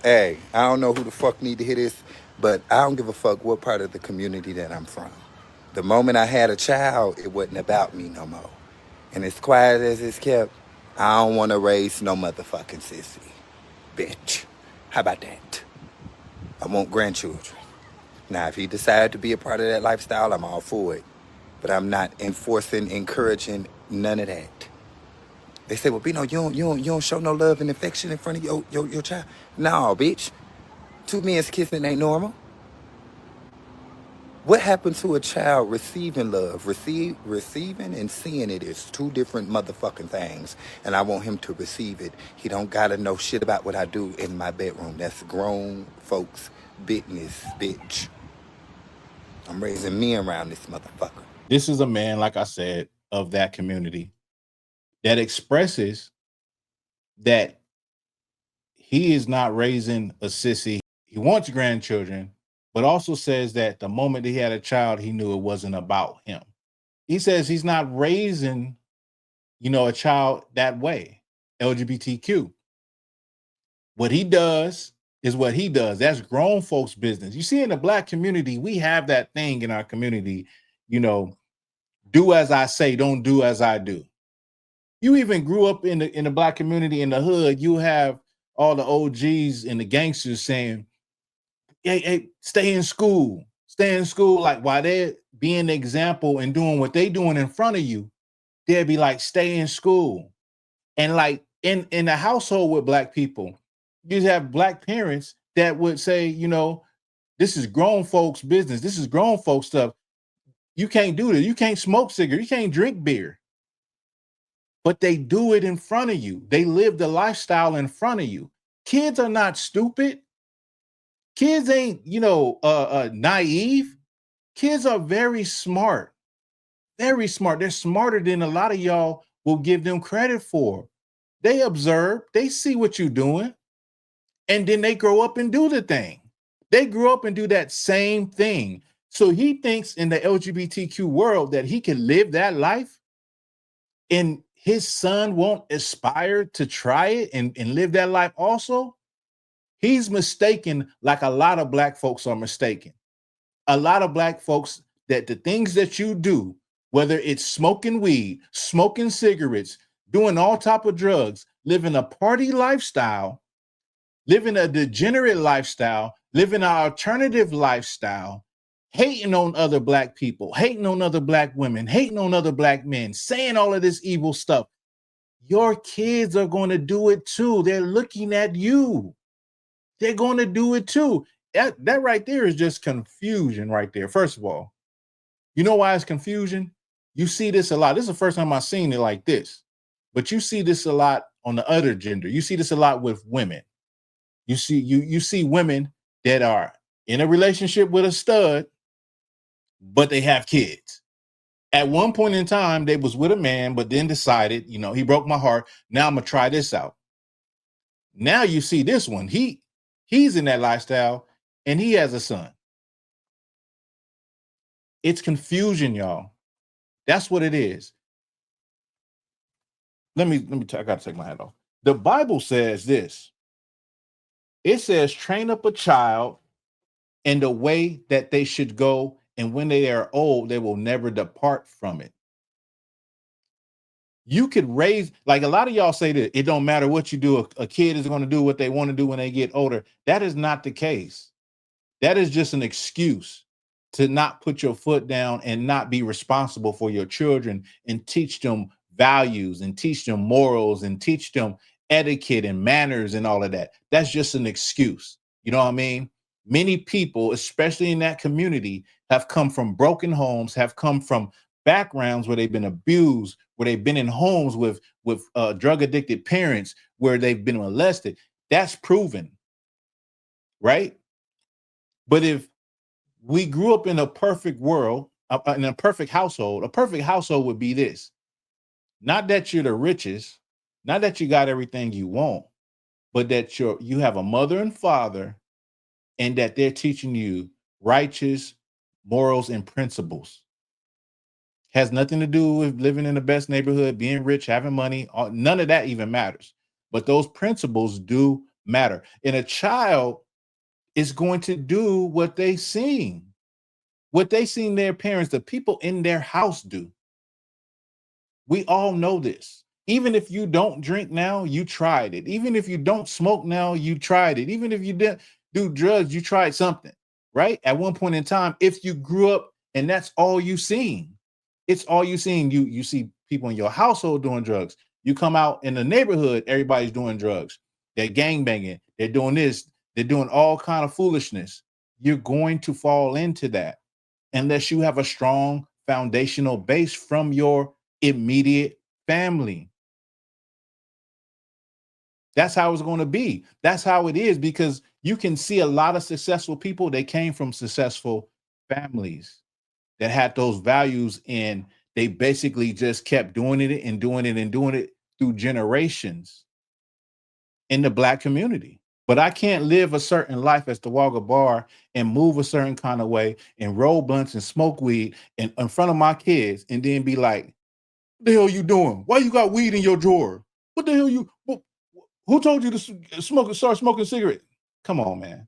Hey, I don't know who the fuck need to hear this, but I don't give a fuck what part of the community that I'm from. The moment I had a child, it wasn't about me no more. And as quiet as it's kept, I don't want to raise no motherfucking sissy. Bitch. How about that? I want grandchildren. Now, if he decide to be a part of that lifestyle, I'm all for it. But I'm not enforcing, encouraging none of that. They say, well, Bino, you don't show no love and affection in front of your child. No, bitch. Two men's kissing ain't normal. What happened to a child receiving love? Receiving and seeing it is two different motherfucking things. And I want him to receive it. He don't gotta know shit about what I do in my bedroom. That's grown folks' business, bitch. I'm raising me around this motherfucker. This is a man, like I said, of that community that expresses that he is not raising a sissy. He wants grandchildren, but also says that the moment he had a child, he knew it wasn't about him. He says he's not raising, a child that way, LGBTQ. What he does is what he does. That's grown folks' business. You see, in the Black community, we have that thing in our community, do as I say, don't do as I do. You even grew up in the Black community in the hood. You have all the OGs and the gangsters saying, hey, stay in school. Stay in school. Like, while they're being the example and doing what they doing in front of you, they'll be like, stay in school. And like in a household with Black people, you have Black parents that would say, this is grown folks' business. This is grown folks stuff. You can't do this. You can't smoke cigarettes. You can't drink beer. But they do it in front of you. They live the lifestyle in front of you. Kids are not stupid. Kids ain't, naive. Kids are very smart. Very smart. They're smarter than a lot of y'all will give them credit for. They observe, they see what you're doing, and then they grow up and do the thing. They grew up and do that same thing. So he thinks in the LGBTQ world that he can live that life and his son won't aspire to try it and live that life also. He's mistaken, like a lot of Black folks are mistaken. A lot of Black folks, that the things that you do, whether it's smoking weed, smoking cigarettes, doing all type of drugs, living a party lifestyle, living a degenerate lifestyle, living an alternative lifestyle, hating on other Black people, hating on other Black women, hating on other Black men, saying all of this evil stuff. Your kids are going to do it too. They're looking at you. They're going to do it too. That right there is just confusion right there. First of all, you know why it's confusion? You see this a lot. This is the first time I've seen it like this. But you see this a lot on the other gender. You see this a lot with women. You see women that are in a relationship with a stud, but they have kids. At one point in time, they was with a man, but then decided, he broke my heart. Now I'm gonna try this out. Now you see this one. He's in that lifestyle and he has a son. It's confusion, y'all. That's what it is. Let me I gotta take my hat off. The Bible says this. It says, train up a child in the way that they should go, and when they are old, they will never depart from it. You could raise, like a lot of y'all say that it don't matter what you do, a kid is going to do what they want to do when they get older. That is not the case. That is just an excuse to not put your foot down and not be responsible for your children and teach them values and teach them morals and teach them etiquette and manners and all of that. That's just an excuse. You know what I mean? Many people, especially in that community, have come from broken homes, have come from backgrounds where they've been abused, where they've been in homes with drug addicted parents, where they've been molested. That's proven, right? But if we grew up in a perfect world, in a perfect household would be this. Not that you're the richest, not that you got everything you want, but that you have a mother and father, and that they're teaching you righteous morals and principles. Has nothing to do with living in the best neighborhood, being rich, having money. None of that even matters. But those principles do matter. And a child is going to do what they seen their parents, the people in their house do. We all know this. Even if you don't drink now, you tried it. Even if you don't smoke now, you tried it. Even if you didn't do drugs, you tried something, right? At one point in time, if you grew up and that's all you seen, it's all you seen. You see people in your household doing drugs. You come out in the neighborhood, everybody's doing drugs. They're gangbanging. They're doing this. They're doing all kind of foolishness. You're going to fall into that unless you have a strong foundational base from your immediate family. That's how it's going to be. That's how it is, because you can see a lot of successful people. They came from successful families that had those values, and they basically just kept doing it and doing it and doing it through generations in the Black community. But I can't live a certain life as Thawahgabar and move a certain kind of way and roll blunts and smoke weed in front of my kids and then be like, what the hell you doing? Why you got weed in your drawer? What the hell you, who told you to start smoking cigarettes? Come on, man.